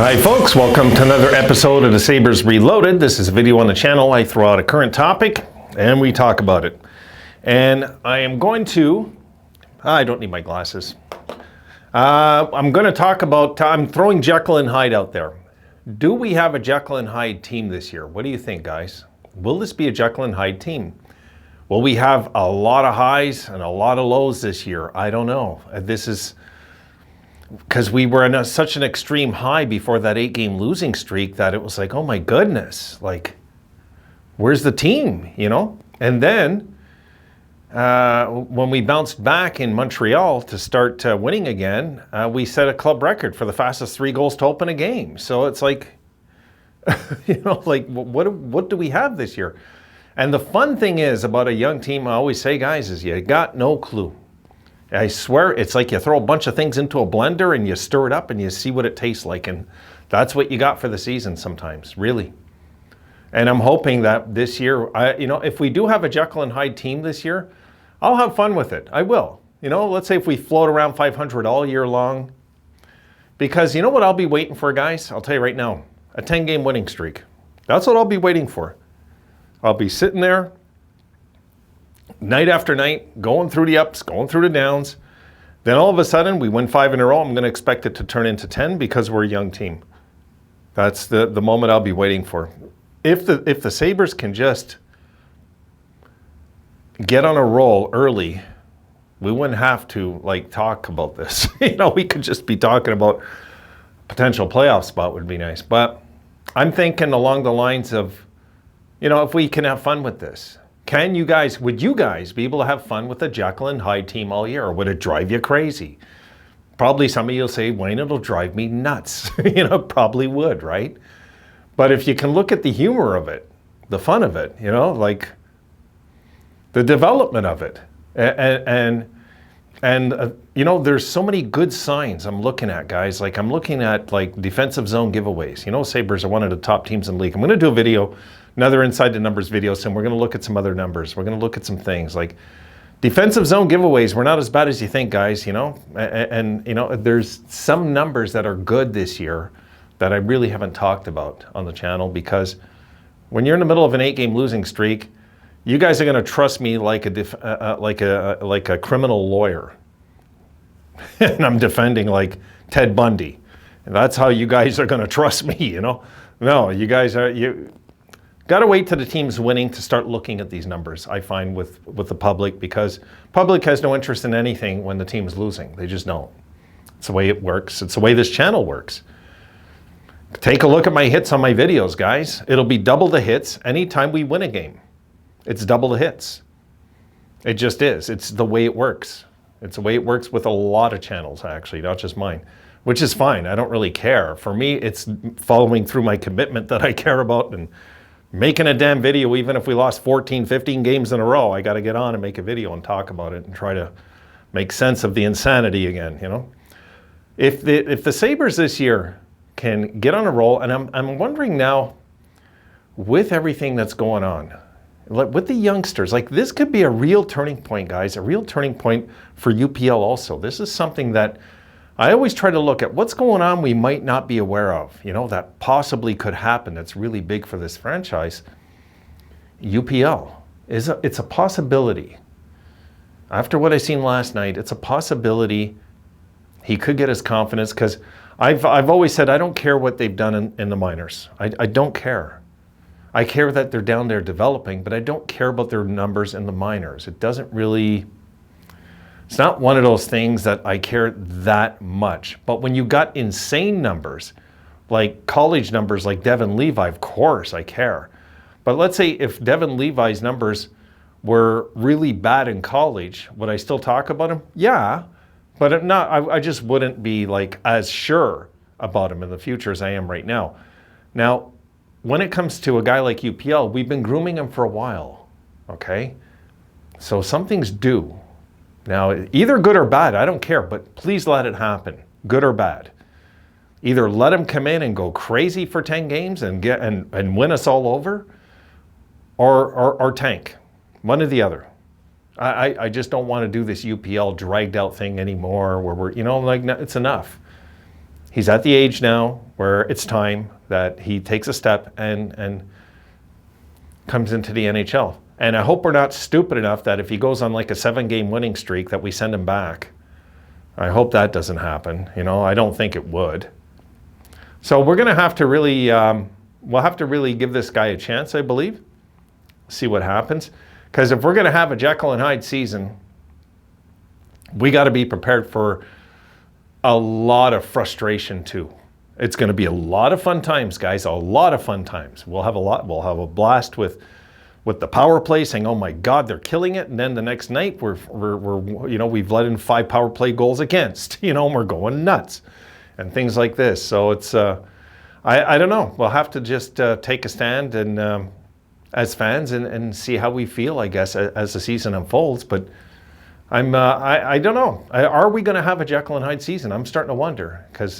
Hi folks, welcome to another episode of the Sabres Reloaded. This is a video on the channel. I throw out a current topic and we talk about it. And I am going to, I don't need my glasses. I'm going to talk about, I'm throwing Jekyll and Hyde out there. Do we have a Jekyll and Hyde team this year? What do you think, guys? Will this be a Jekyll and Hyde team? Will we have a lot of highs and a lot of lows this year? I don't know. This is because we were in such an extreme high before that 8-game losing streak that it was like, oh my goodness, like, where's the team, you know? And then when we bounced back in Montreal to start winning again, we set a club record for the fastest 3 goals to open a game. So it's like, you know, like, what do we have this year? And the fun thing is about a young team, I always say, guys, is you got no clue. I swear, it's like you throw a bunch of things into a blender and you stir it up and you see what it tastes like. And that's what you got for the season sometimes, really. And I'm hoping that this year, you know, if we do have a Jekyll and Hyde team this year, I'll have fun with it. I will. You know, let's say if we float around 500 all year long. Because you know what I'll be waiting for, guys? I'll tell you right now, a 10-game winning streak. That's what I'll be waiting for. I'll be sitting there night after night, going through the ups, going through the downs. Then all of a sudden, we win 5 in a row. I'm going to expect it to turn into 10 because we're a young team. That's the moment I'll be waiting for. If the Sabres can just get on a roll early, we wouldn't have to like talk about this. You know, we could just be talking about potential playoff spot would be nice. But I'm thinking along the lines of, you know, if we can have fun with this. Would you guys be able to have fun with a Jekyll and Hyde team all year, or would it drive you crazy? Probably some of you will say, Wayne, it'll drive me nuts. You know, probably would, right? But if you can look at the humor of it, the fun of it, you know, like the development of it, and you know, there's so many good signs I'm looking at, guys. Like I'm looking at like defensive zone giveaways. You know, Sabres are one of the top teams in the league. I'm going to do a video, another Inside the Numbers video, so we're going to look at some other numbers. We're going to look at some things like defensive zone giveaways. We're not as bad as you think, guys, you know, and you know, there's some numbers that are good this year that I really haven't talked about on the channel, because when you're in the middle of an 8-game losing streak, you guys are going to trust me like a criminal lawyer. And I'm defending like Ted Bundy. And that's how you guys are going to trust me, you know? No, you guys are, you got to wait till the team's winning to start looking at these numbers, I find, with the public, because public has no interest in anything when the team's losing. They just don't. It's the way it works. It's the way this channel works. Take a look at my hits on my videos, guys. It'll be double the hits anytime we win a game. It's double the hits. It just is. It's the way it works. It's the way it works with a lot of channels, actually, not just mine, which is fine. I don't really care. For me, it's following through my commitment that I care about and making a damn video. Even if we lost 14, 15 games in a row, I got to get on and make a video and talk about it and try to make sense of the insanity again, you know? If the Sabres this year can get on a roll, and I'm wondering now, with everything that's going on, like with the youngsters, like this could be a real turning point, guys, a real turning point for UPL also. This is something that I always try to look at. What's going on we might not be aware of, you know, that possibly could happen that's really big for this franchise. UPL, it's a possibility. After what I seen last night, it's a possibility he could get his confidence, because I've always said I don't care what they've done in the minors. I don't care. I care that they're down there developing, but I don't care about their numbers in the minors. It doesn't really, it's not one of those things that I care that much. But when you got insane numbers, like college numbers like Devin Levi, of course I care. But let's say if Devin Levi's numbers were really bad in college, would I still talk about him? Yeah, but I just wouldn't be like as sure about him in the future as I am right now. Now, when it comes to a guy like UPL, we've been grooming him for a while, okay? So something's due. Now, either good or bad, I don't care, but please let it happen, good or bad. Either let him come in and go crazy for 10 games and win us all over, or tank, one or the other. I just don't want to do this UPL dragged out thing anymore where we're, you know, like, it's enough. he's at the age now where it's time that he takes a step and comes into the NHL. And I hope we're not stupid enough that if he goes on like a 7-game winning streak that we send him back. I hope that doesn't happen. You know, I don't think it would. So we're going to have to really, we'll have to really give this guy a chance, I believe. See what happens. Because if we're going to have a Jekyll and Hyde season, we got to be prepared for a lot of frustration too. It's going to be a lot of fun times, guys. A lot of fun times. We'll have a blast with the power play, saying, "Oh my God, they're killing it," and then the next night we're we've let in 5 power play goals against, and we're going nuts, and things like this. So it's I don't know. We'll have to just take a stand and as fans and see how we feel, I guess, as the season unfolds. But I don't know. Are we going to have a Jekyll and Hyde season? I'm starting to wonder because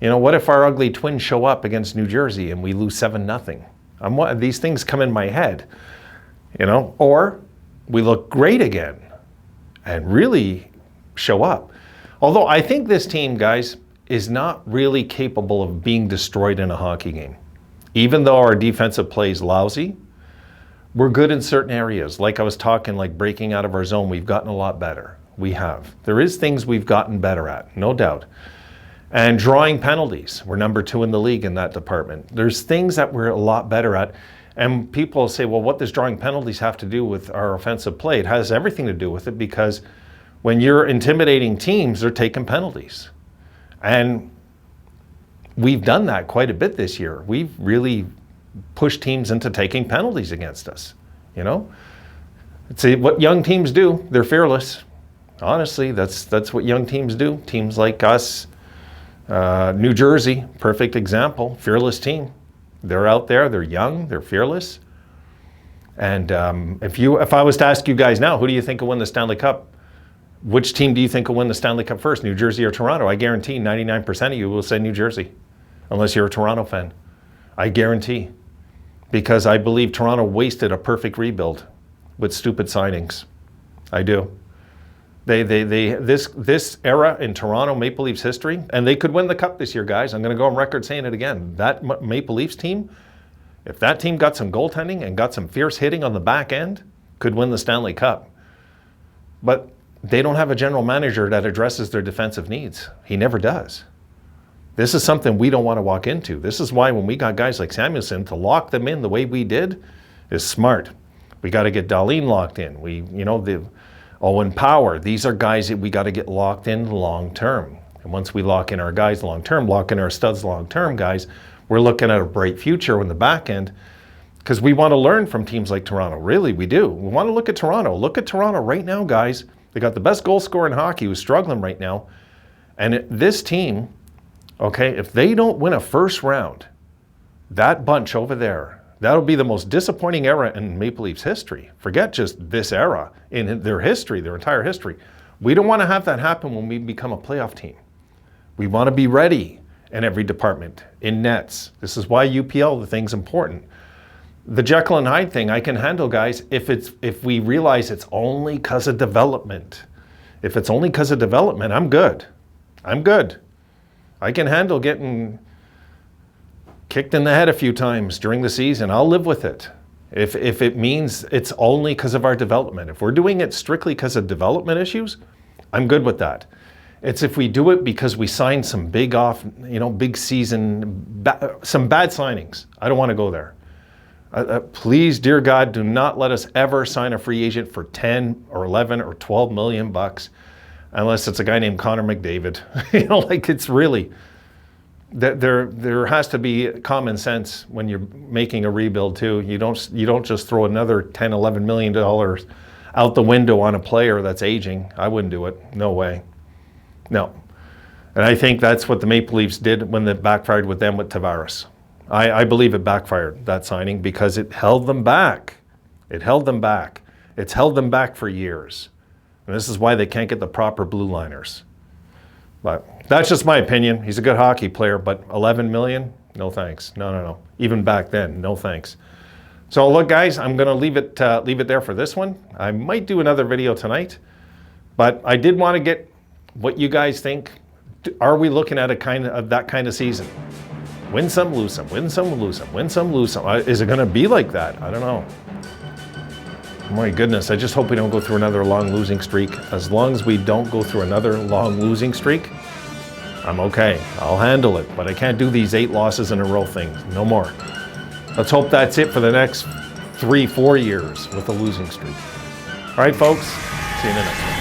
what if our ugly twins show up against New Jersey and we lose 7-0? These things come in my head, or we look great again and really show up. Although I think this team, guys, is not really capable of being destroyed in a hockey game. Even though our defensive play is lousy, we're good in certain areas. Like I was talking, like breaking out of our zone, we've gotten a lot better. We have. There is things we've gotten better at, no doubt. And drawing penalties, we're number 2 in the league in that department. There's things that we're a lot better at. And people say, well, what does drawing penalties have to do with our offensive play? It has everything to do with it, because when you're intimidating teams, they're taking penalties. And we've done that quite a bit this year. We've really pushed teams into taking penalties against us, It's what young teams do. They're fearless. Honestly, that's what young teams do. Teams like us, New Jersey, perfect example, fearless team. They're out there, they're young, they're fearless. And if I was to ask you guys now, who do you think will win the Stanley Cup? Which team do you think will win the Stanley Cup first, New Jersey or Toronto? I guarantee 99% of you will say New Jersey, unless you're a Toronto fan. I guarantee. Because I believe Toronto wasted a perfect rebuild with stupid signings. I do. This era in Toronto Maple Leafs history, and they could win the Cup this year, guys. I'm going to go on record saying it again. That Maple Leafs team, if that team got some goaltending and got some fierce hitting on the back end, could win the Stanley Cup. But they don't have a general manager that addresses their defensive needs. He never does. This is something we don't want to walk into. This is why when we got guys like Samuelson, to lock them in the way we did is smart. We got to get Dahlin locked in. The Owen Power. These are guys that we got to get locked in long term. And once we lock in our guys long term, lock in our studs long term, guys, we're looking at a bright future in the back end, because we want to learn from teams like Toronto. Really, we do. We want to look at Toronto. Look at Toronto right now, guys. They got the best goal scorer in hockey who's struggling right now. And this team, okay, if they don't win a first round, that bunch over there, that'll be the most disappointing era in Maple Leafs history. Forget just this era, in their history, their entire history. We don't want to have that happen when we become a playoff team. We want to be ready in every department, in nets. This is why UPL, the thing's important. The Jekyll and Hyde thing, I can handle, guys, if we realize it's only because of development. If it's only because of development, I'm good. I'm good. I can handle getting kicked in the head a few times during the season. I'll live with it. If it means it's only because of our development. If we're doing it strictly because of development issues, I'm good with that. It's if we do it because we signed some big season, some bad signings. I don't want to go there. Please, dear God, do not let us ever sign a free agent for 10 or 11 or 12 million bucks, unless it's a guy named Connor McDavid. It's really, there has to be common sense when you're making a rebuild too. You don't just throw another 10, 11 million dollars out the window on a player that's aging. I wouldn't do it. No way. No. And I think that's what the Maple Leafs did when it backfired with them with Tavares. I believe it backfired, that signing, because it held them back. It held them back. It's held them back for years. And this is why they can't get the proper blue liners. But that's just my opinion. He's a good hockey player, but 11 million? No thanks. No. Even back then, no thanks. So look, guys, I'm going to leave it there for this one. I might do another video tonight, but I did want to get what you guys think. are we looking at that kind of season? Win some, lose some, win some, lose some, win some, lose some. Is it going to be like that? I don't know. My goodness, I just hope we don't go through another long losing streak. As long as we don't go through another long losing streak, I'm okay. I'll handle it, but I can't do these 8 losses in a row things. No more. Let's hope that's it for the next 3-4 years with a losing streak. All right, folks, see you in the next one.